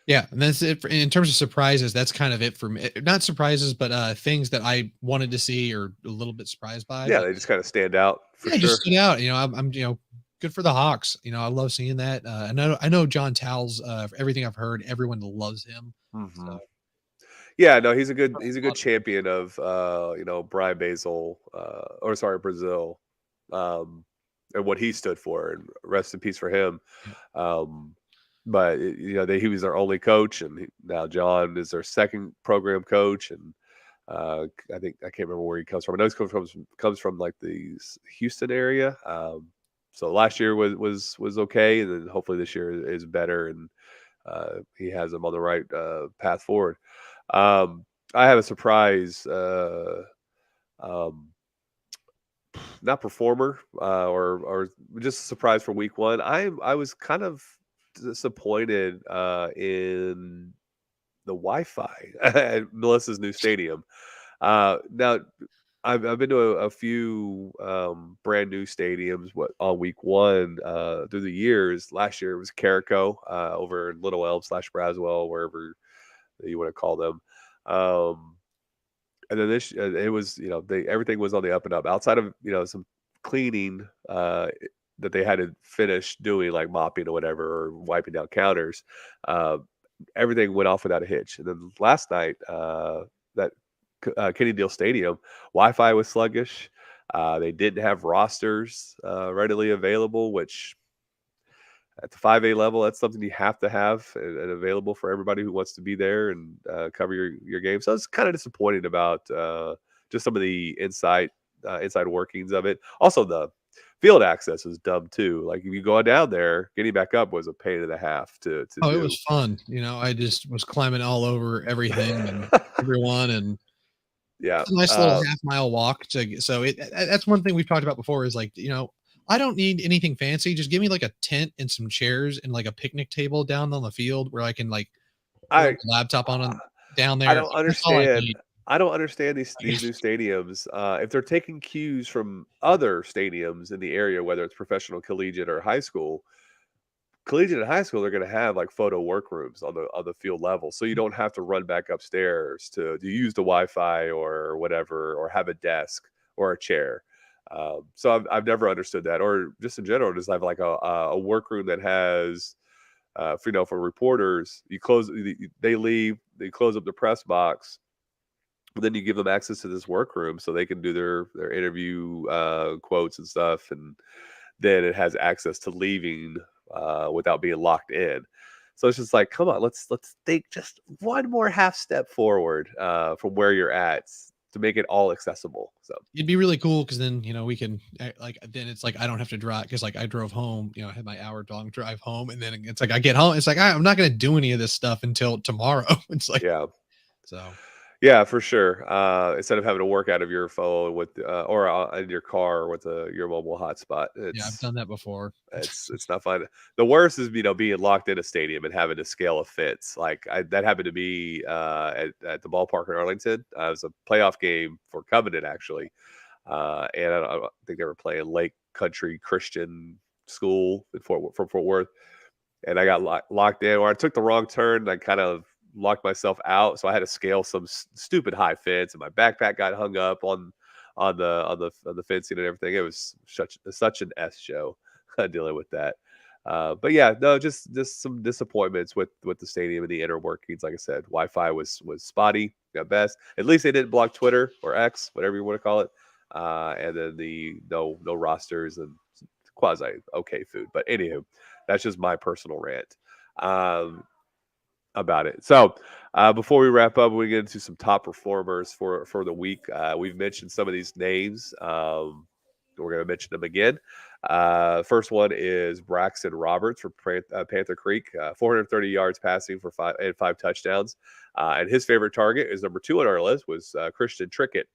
Yeah, and that's it in terms of surprises. That's kind of it for me. Not surprises, but things that I wanted to see or a little bit surprised by. Yeah, But they just kind of stand out for yeah, just sure. stood out. I'm good for the Hawks. I love seeing that. I know John Towles. Everything I've heard, everyone loves him. So Hmm. Yeah, no, he's a a good lot champion of Brian Basil, or sorry, Brazil, um, and what he stood for, and rest in peace for him. of, Um, but he was their only coach, and now John is their second program coach, and I think I can't remember where he comes from. I know he comes from like the Houston area. So last year was okay, and then hopefully this year is better, and he has them on the right path forward. Um, I have a surprise, um, not performer, or just a surprise for week 1. I was kind of disappointed in the Wi-Fi at Melissa's new stadium. Now I've been to a few brand new stadiums on week 1 through the years. Last year it was Carico over in Little Elm / Braswell, wherever you want to call them. Um, and then it was they everything was on the up and up outside of some cleaning that they had to finish doing, like mopping or whatever, or wiping down counters. Uh, Everything went off without a hitch. And then last night, that Kenny Deal Stadium, Wi-Fi was sluggish. They didn't have rosters readily available, which at the 5A level, that's something you have to have and available for everybody who wants to be there and cover your game. So I was kind of disappointed about just some of the inside workings of it. Also, the field access was dumb too. Like if you go down there, getting back up was a pain and a half to Oh, it do. was fun. I just was climbing all over everything and everyone, and Yeah. it's a nice little half-mile walk so that's one thing we've talked about before is like, I don't need anything fancy. Just give me like a tent and some chairs and like a picnic table down on the field where I can like throw I the laptop on down I there. don't That's all I understand. need. I don't understand these new stadiums. If they're taking cues from other stadiums in the area, whether it's professional, collegiate, or high school, collegiate and high school, they're going to have like photo workrooms on the field level, so you don't have to run back upstairs to use the Wi-Fi or whatever, or have a desk or a chair. So I've never understood that, or just in general, just have like a workroom that has, for reporters, they leave, they close up the press box, but then you give them access to this workroom so they can do their interview quotes and stuff, and then it has access to leaving without being locked in. So it's just like, come on, let's think just one more half step forward from where you're at to make it all accessible. So It'd be really cool because then we can like then it's like I don't have to drive because like I drove home, I had my hour-long drive home, and then it's like I get home, it's like I'm not gonna do any of this stuff until tomorrow. It's like yeah, so. Yeah, for sure. Instead of having to work out of your phone with or in your car with your mobile hotspot, Yeah, I've done that before. it's not fun. The worst is being locked in a stadium and having to scale a fence. That happened to me at the ballpark in Arlington. It was a playoff game for Covenant actually, and I think they were playing Lake Country Christian School from Fort Worth, and I got locked in, or I took the wrong turn. And I kind of locked myself out, so I had to scale some stupid high fence, and my backpack got hung up on the fencing and everything. It was such an S show dealing with that. But yeah, no, just some disappointments with the stadium and the inner workings. Like I said, Wi-Fi was spotty at best. At least they didn't block Twitter or X, whatever you want to call it. And then the no rosters and quasi okay food. But anywho, that's just my personal rant um, about it. So before we wrap up, we get into some top performers for the week. We've mentioned some of these names. We're going to mention them again. First one is Braxton Roberts for Panther Creek, 430 yards passing for five touchdowns. And his favorite target is number 2 on our list was Christian Trickett.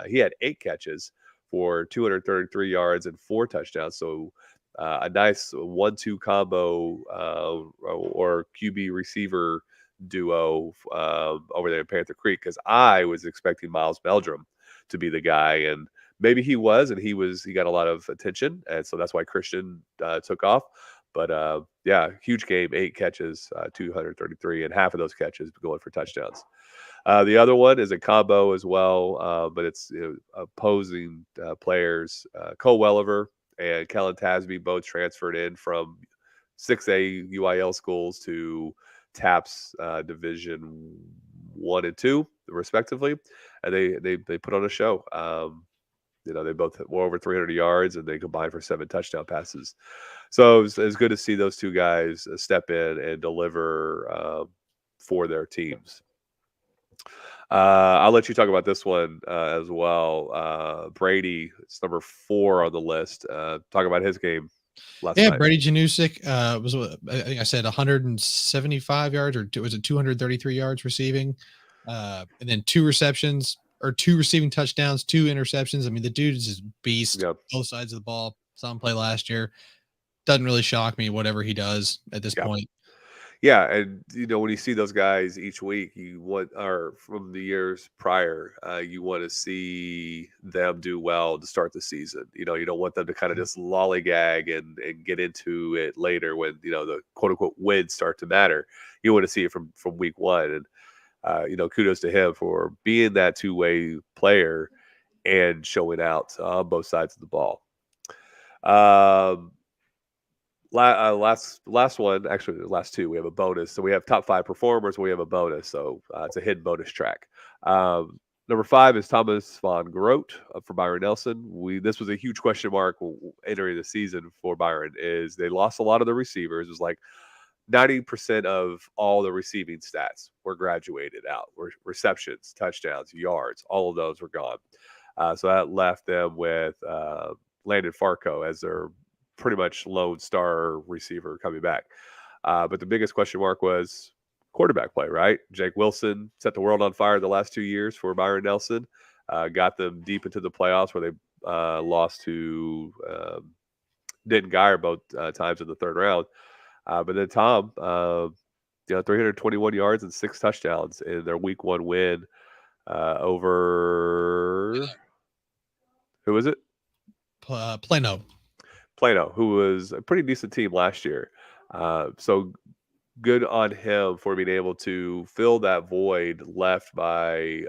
He had 8 catches for 233 yards and 4 touchdowns. So a nice 1-2 combo or QB receiver duo over there in Panther Creek, because I was expecting Miles Meldrum to be the guy, and maybe he was, and he got a lot of attention, and so that's why Christian took off. But yeah, huge game, 8 catches, 233, and half of those catches going for touchdowns. The other one is a combo as well, but it's opposing players. Cole Welliver and Kellen Tasby both transferred in from 6A UIL schools to TAPS Division 1 and 2, respectively, and they put on a show. They both were over 300 yards, and they combined for 7 touchdown passes. So it's good to see those two guys step in and deliver for their teams. I'll let you talk about this one as well. Brady, it's number 4 on the list. Talk about his game last night. Brady Janusik was I think I said 175 yards, or was it 233 yards receiving, and then 2 receptions or 2 receiving touchdowns, 2 interceptions. I mean, the dude is just beast. Yep. Both sides of the ball. Saw him play last year. Doesn't really shock me whatever he does at this point. Yeah, and when you see those guys each week, or from the years prior, you want to see them do well to start the season. You don't want them to kind of just lollygag and get into it later when the quote unquote wins start to matter. You want to see it from week 1, and kudos to him for being that 2-way player and showing out on both sides of the ball. Last one, actually the last 2, we have a bonus. So we have top 5 performers, we have a bonus, so it's a hidden bonus track. Number 5 is Thomas Von Groot for Byron Nelson. This was a huge question mark entering the season for Byron. Is they lost a lot of the receivers. It was like 90% of all the receiving stats were graduated out. Receptions, touchdowns, yards, all of those were gone. So that left them with Landon Farco as their pretty much lone star receiver coming back. But the biggest question mark was quarterback play, right? Jake Wilson set the world on fire the last 2 years for Byron Nelson, got them deep into the playoffs where they lost to Denton Guyer both times in the 3rd round. But then Tom, 321 yards and 6 touchdowns in their week 1 win over, who was it? Plano, who was a pretty decent team last year. So good on him for being able to fill that void left by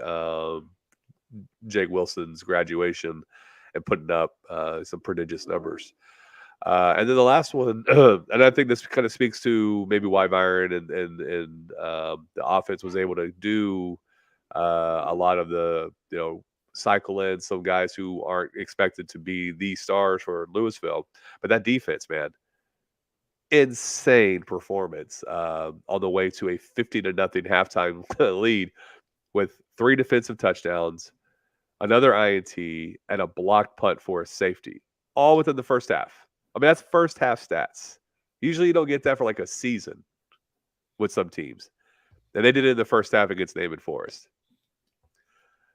Jake Wilson's graduation and putting up some prodigious numbers. And then the last one, and I think this kind of speaks to maybe why Byron and the offense was able to do a lot of the, cycle in some guys who aren't expected to be the stars for Louisville. But that defense, man, insane performance on the way to a 50-0 halftime lead with 3 defensive touchdowns, another INT, and a blocked punt for a safety, all within the first half. I mean, that's first half stats. Usually you don't get that for like a season with some teams. And they did it in the first half against Naaman Forest.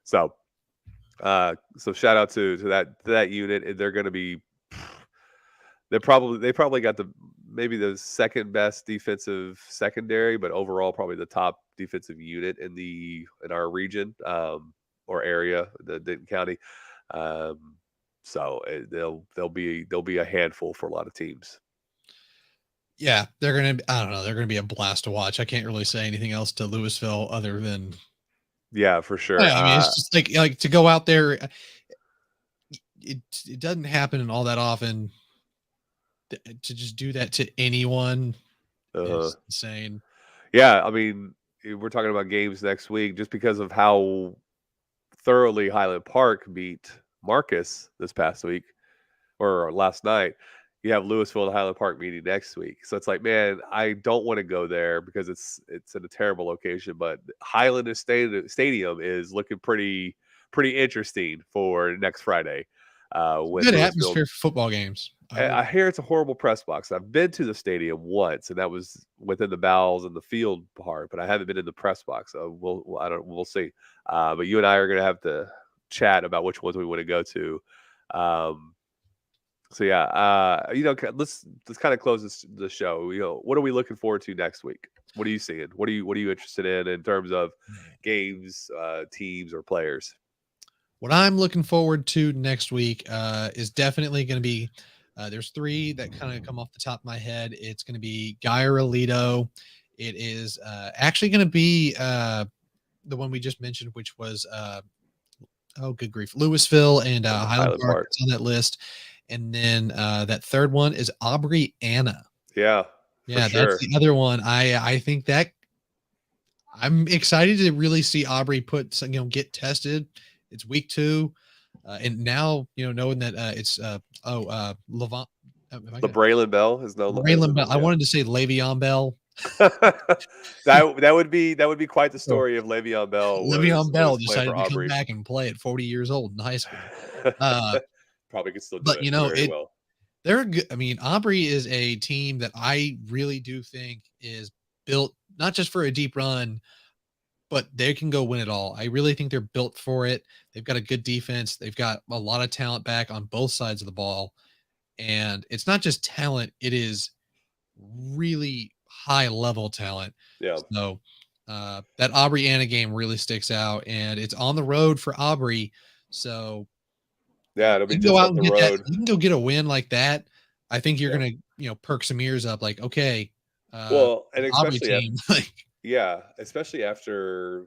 So, so shout out to that unit. They're going to be. They probably got maybe the second best defensive secondary, but overall probably the top defensive unit in our region or area, the Denton County. So they'll be a handful for a lot of teams. Yeah, I don't know, they're gonna be a blast to watch. I can't really say anything else to Louisville other than Yeah, for sure. I mean, it's just like to go out there. It doesn't happen all that often to just do that to anyone is insane. Yeah, I mean, we're talking about games next week just because of how thoroughly Highland Park beat Marcus this past week or last night. You have Louisville and Highland Park meeting next week. So it's like, man, I don't want to go there because it's in a terrible location. But Highland Stadium is looking pretty interesting for next Friday. Good atmosphere for football games. I hear it's a horrible press box. I've been to the stadium once, and that was within the bowels and the field part, but I haven't been in the press box. So we'll see. But you and I are going to have to chat about which ones we want to go to. So yeah, let's kind of close the show. What are we looking forward to next week? What are you seeing? What are you interested in terms of games, teams, or players? What I'm looking forward to next week is definitely going to be. There's three that kind of come off the top of my head. It's going to be Guyer-Aledo. It is actually going to be the one we just mentioned, which was oh, good grief, Louisville and Highland Park on that list. And then that third one is Aubrey-Anna. Yeah, that's the other one. I think that I'm excited to really see Aubrey get tested. It's week 2. And now, knowing that it's Levant. Braylon Bell is no Braylon Bell. I wanted to say Le'Veon Bell. that would be quite the story of Le'Veon Bell. Le'Veon Bell decided to come back and play at 40 years old in high school. Probably could still do it very well. They're good. I mean, Aubrey is a team that I really do think is built not just for a deep run, but they can go win it all. I really think they're built for it. They've got a good defense. They've got a lot of talent back on both sides of the ball. And it's not just talent. It is really high level talent. Yeah. So that Aubrey-Anna game really sticks out, and it's on the road for Aubrey. So yeah, it'll be just up the road. You can go get a win like that. I think you're going to, perk some ears up like, okay. Well, and especially team, yeah, especially after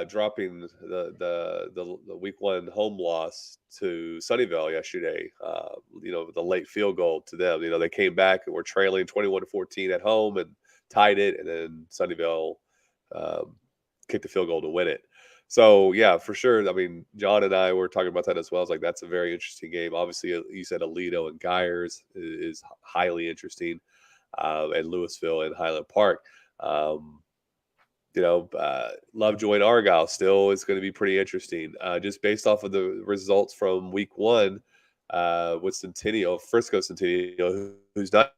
dropping the week 1 home loss to Sunnyvale yesterday, the late field goal to them. They came back and were trailing 21-14 at home and tied it, and then Sunnyvale kicked the field goal to win it. So yeah, for sure. I mean, John and I were talking about that as well. It's like that's a very interesting game. Obviously, you said Aledo and Guyers is highly interesting, and Louisville and Highland Park. Lovejoy and Argyle still is going to be pretty interesting. Just based off of the results from week 1 with Frisco Centennial, who's not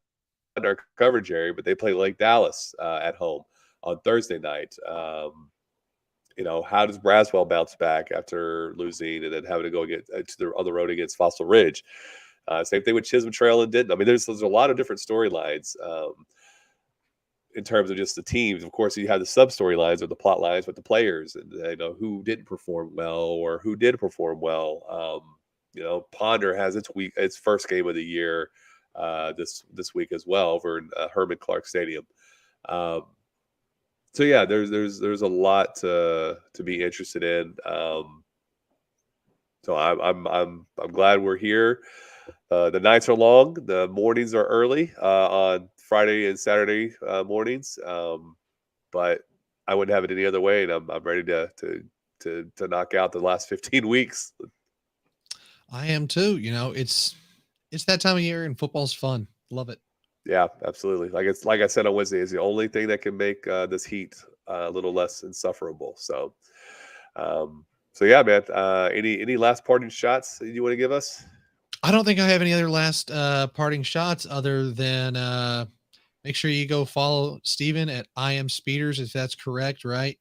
under our coverage area, but they play Lake Dallas at home on Thursday night. How does Braswell bounce back after losing and then having to go on the road against Fossil Ridge? Same thing with Chisholm Trail and Denton. I mean, there's a lot of different storylines in terms of just the teams. Of course, you have the sub storylines or the plot lines with the players, and who didn't perform well or who did perform well. Ponder has its first game of the year this week as well over in Herman Clark Stadium. So yeah, there's a lot to be interested in. So I'm glad we're here. The nights are long. The mornings are early on Friday and Saturday mornings. But I wouldn't have it any other way, and I'm ready to knock out the last 15 weeks. I am too. It's that time of year, and football's fun. Love it. Yeah, absolutely. Like I said on Wednesday, is the only thing that can make this heat a little less insufferable. So, yeah, man. Any last parting shots that you want to give us? I don't think I have any other last parting shots other than make sure you go follow Steven at I am Speeders, if that's correct, right?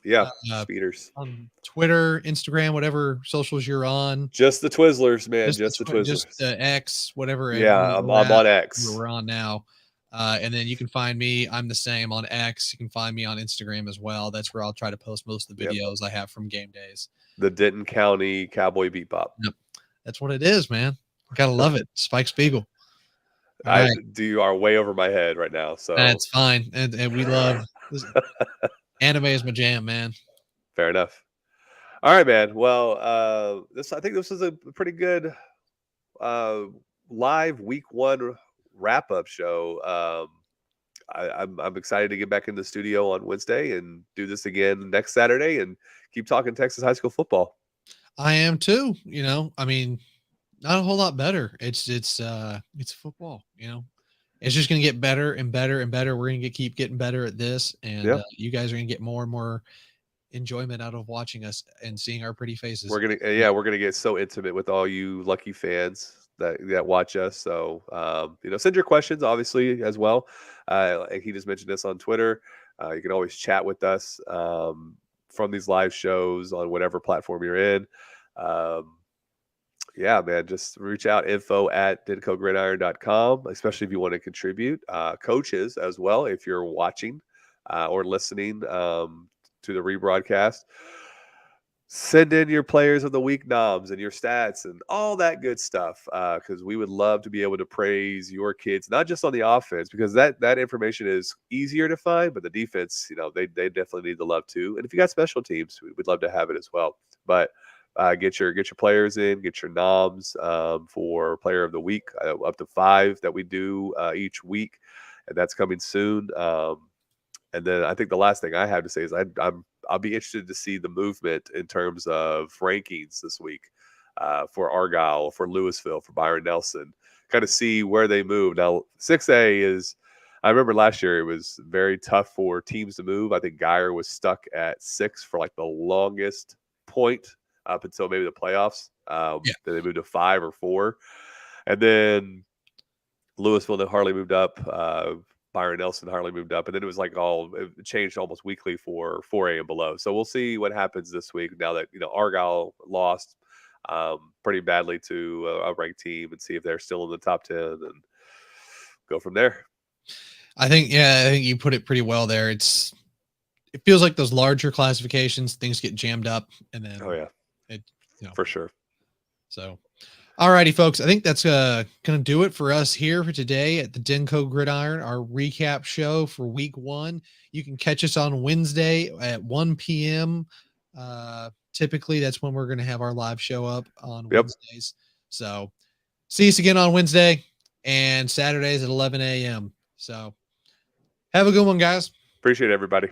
Yeah, Uh, Speeders. on Twitter, Instagram, whatever socials you're on. Just the Twizzlers, man. Just the Just Twizzlers. X, whatever Yeah, I'm we're at, on where X. we're on now. And then you can find me. I'm the same on X. You can find me on Instagram as well. That's where I'll try to post most of the videos I have from game days. The Denton County Cowboy Bebop. Yep. That's what it is, man. Gotta love it. Spike Spiegel. You are way over my head right now. So that's fine. And we love this. Anime is my jam, man. Fair enough. All right, man. Well, I think this is a pretty good live week 1 wrap-up show. I'm excited to get back in the studio on Wednesday and do this again next Saturday and keep talking Texas high school football. I am too. I mean, not a whole lot better. It's football. It's just going to get better and better and better. We're going to keep getting better at this, and you guys are going to get more and more enjoyment out of watching us and seeing our pretty faces. We're gonna get so intimate with all you lucky fans that watch us. So send your questions obviously as well. He just mentioned this on Twitter. You can always chat with us from these live shows on whatever platform you're in. Yeah, man, just reach out, info@dencogridiron.com, especially if you want to contribute. Coaches as well, if you're watching or listening to the rebroadcast. Send in your players of the week noms and your stats and all that good stuff, because we would love to be able to praise your kids, not just on the offense, because that information is easier to find, but the defense, they definitely need the love too. And if you got special teams, we'd love to have it as well. But get your players in, get your noms for player of the week, up to 5 that we do each week, and that's coming soon. And then I think the last thing I have to say is I'll be interested to see the movement in terms of rankings this week for Argyle, for Louisville, for Byron Nelson, kind of see where they move. Now, 6A is, I remember last year it was very tough for teams to move. I think Geyer was stuck at 6 for like the longest point up until maybe the playoffs. Then they moved to 5 or 4. And then Louisville and Harley moved up. Byron Nelson hardly moved up, and then it was like it changed almost weekly for 4A and below. So we'll see what happens this week now that Argyle lost pretty badly to a ranked team, and see if they're still in the top 10 and go from there. I think you put it pretty well there. It feels like those larger classifications, things get jammed up, and then for sure. So. Alrighty, folks. I think that's going to do it for us here for today at the Denko Gridiron, our recap show for week 1. You can catch us on Wednesday at 1 p.m. Typically, that's when we're going to have our live show up on Wednesdays. So see us again on Wednesday and Saturdays at 11 a.m. So have a good one, guys. Appreciate it, everybody.